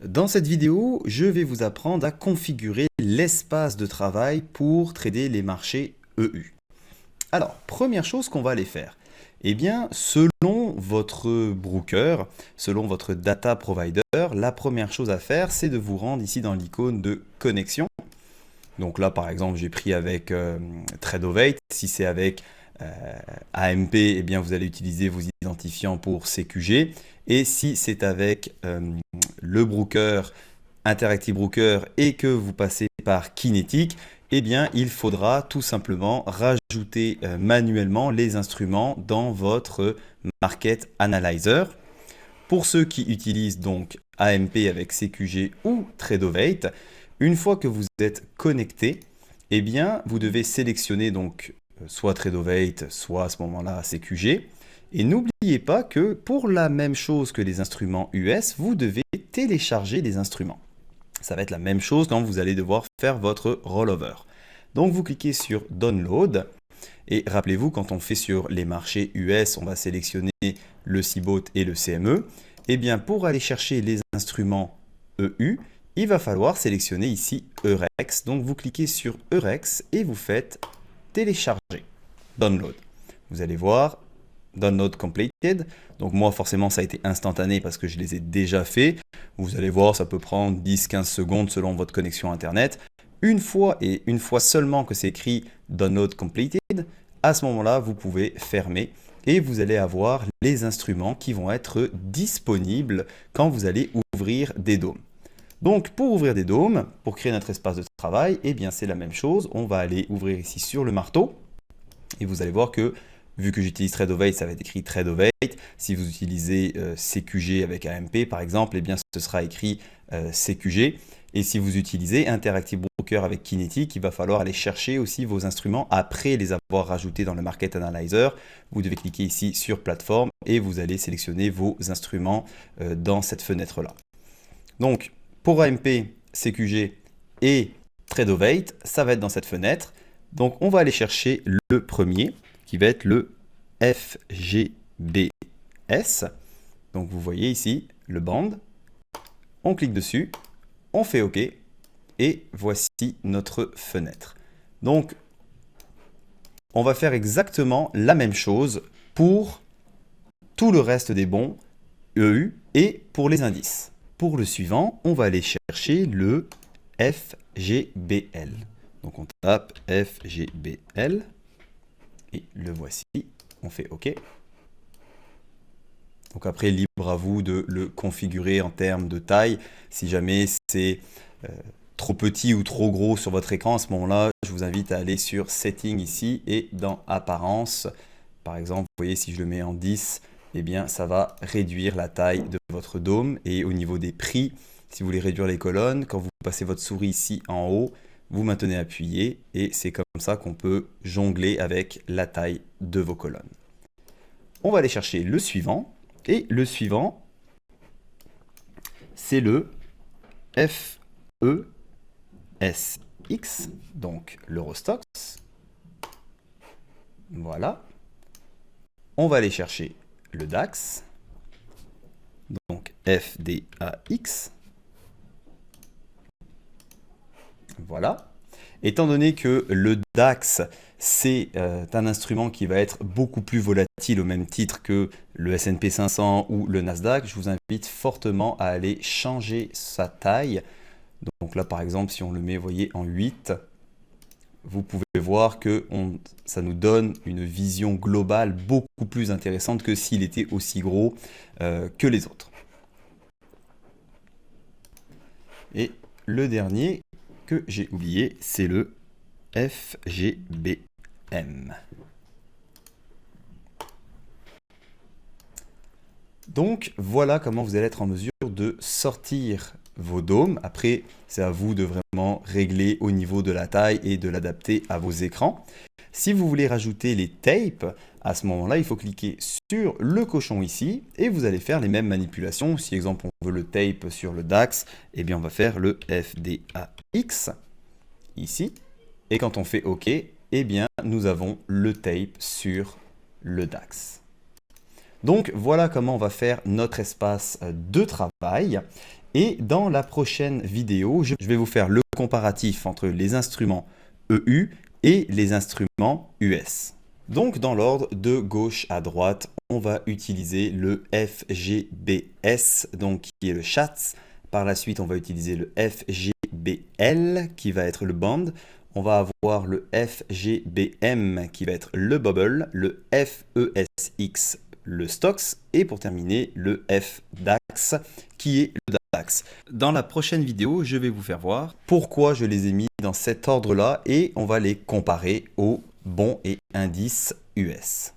Dans cette vidéo, je vais vous apprendre à configurer l'espace de travail pour trader les marchés EU. Alors, première chose qu'on va aller faire, eh bien, selon votre broker, selon votre data provider, la première chose à faire, c'est de vous rendre ici dans l'icône de connexion. Donc là, par exemple, j'ai pris avec Tradeovate. Si c'est avec AMP, eh bien, vous allez utiliser vos identifiants pour CQG. Et si c'est avec le broker, Interactive Broker, et que vous passez par Kinetic, eh bien, il faudra tout simplement rajouter manuellement les instruments dans votre Market Analyzer. Pour ceux qui utilisent donc AMP avec CQG ou Tradeovate, une fois que vous êtes connecté, eh bien, vous devez sélectionner donc soit Tradeovate, soit à ce moment-là CQG. Et n'oubliez pas que pour la même chose que les instruments US, vous devez télécharger les instruments. Ça va être la même chose quand vous allez devoir faire votre rollover. Donc vous cliquez sur Download. Et rappelez-vous, quand on fait sur les marchés US, on va sélectionner le CBOT et le CME. Eh bien, pour aller chercher les instruments EU, il va falloir sélectionner ici Eurex. Donc vous cliquez sur Eurex et vous faites télécharger, download. Vous allez voir, download completed. Donc moi, forcément, ça a été instantané parce que je les ai déjà fait. Vous allez voir, ça peut prendre 10-15 secondes selon votre connexion Internet. Une fois et une fois seulement que c'est écrit download completed, à ce moment-là, vous pouvez fermer et vous allez avoir les instruments qui vont être disponibles quand vous allez ouvrir des dômes. Donc, pour ouvrir des dômes, pour créer notre espace de travail, eh bien, c'est la même chose. On va aller ouvrir ici sur le marteau. Et vous allez voir que, vu que j'utilise Tradeovate, ça va être écrit Tradeovate. Si vous utilisez CQG avec AMP, par exemple, eh bien, ce sera écrit CQG. Et si vous utilisez Interactive Broker avec Kinetic, il va falloir aller chercher aussi vos instruments après les avoir rajoutés dans le Market Analyzer. Vous devez cliquer ici sur Plateforme et vous allez sélectionner vos instruments dans cette fenêtre-là. Donc, pour AMP, CQG et Tradeovate, ça va être dans cette fenêtre. Donc, on va aller chercher le premier, qui va être le FGBS. Donc, vous voyez ici le band. On clique dessus, on fait OK, et voici notre fenêtre. Donc, on va faire exactement la même chose pour tout le reste des bons EU et pour les indices. Pour le suivant, on va aller chercher le FGBL. Donc on tape FGBL et le voici. On fait OK. Donc après, libre à vous de le configurer en termes de taille. Si jamais c'est trop petit ou trop gros sur votre écran, à ce moment-là, je vous invite à aller sur Setting ici et dans Apparence. Par exemple, vous voyez, si je le mets en 10, eh bien, ça va réduire la taille de votre dôme. Et au niveau des prix, si vous voulez réduire les colonnes, quand vous passez votre souris ici en haut, vous maintenez appuyé et c'est comme ça qu'on peut jongler avec la taille de vos colonnes. On va aller chercher le suivant. Et le suivant, c'est le FESX, donc l'Eurostoxx. Voilà. On va aller chercher le DAX, donc FDAX. Voilà. Étant donné que le DAX, c'est un instrument qui va être beaucoup plus volatile au même titre que le S&P 500 ou le Nasdaq, je vous invite fortement à aller changer sa taille. Donc là, par exemple, si on le met, voyez, en 8, vous pouvez voir que ça nous donne une vision globale beaucoup plus intéressante que s'il était aussi gros que les autres. Et le dernier que j'ai oublié, c'est le FGBM. Donc voilà comment vous allez être en mesure de sortir vos dômes. Après, c'est à vous de vraiment régler au niveau de la taille et de l'adapter à vos écrans. Si vous voulez rajouter les tapes, à ce moment-là, il faut cliquer sur le cochon ici et vous allez faire les mêmes manipulations. Si, exemple, on veut le tape sur le DAX, eh bien, on va faire le FDAX ici. Et quand on fait OK, eh bien, nous avons le tape sur le DAX. Donc, voilà comment on va faire notre espace de travail. Et dans la prochaine vidéo, je vais vous faire le comparatif entre les instruments EU et les instruments US. Donc dans l'ordre de gauche à droite, on va utiliser le FGBS, donc qui est le SHATS. Par la suite, on va utiliser le FGBL, qui va être le band. On va avoir le FGBM, qui va être le bubble, le FESX, le Stox, et pour terminer, le FDAX, qui est le DAX. Dans la prochaine vidéo, je vais vous faire voir pourquoi je les ai mis dans cet ordre-là, et on va les comparer aux bons et indices US.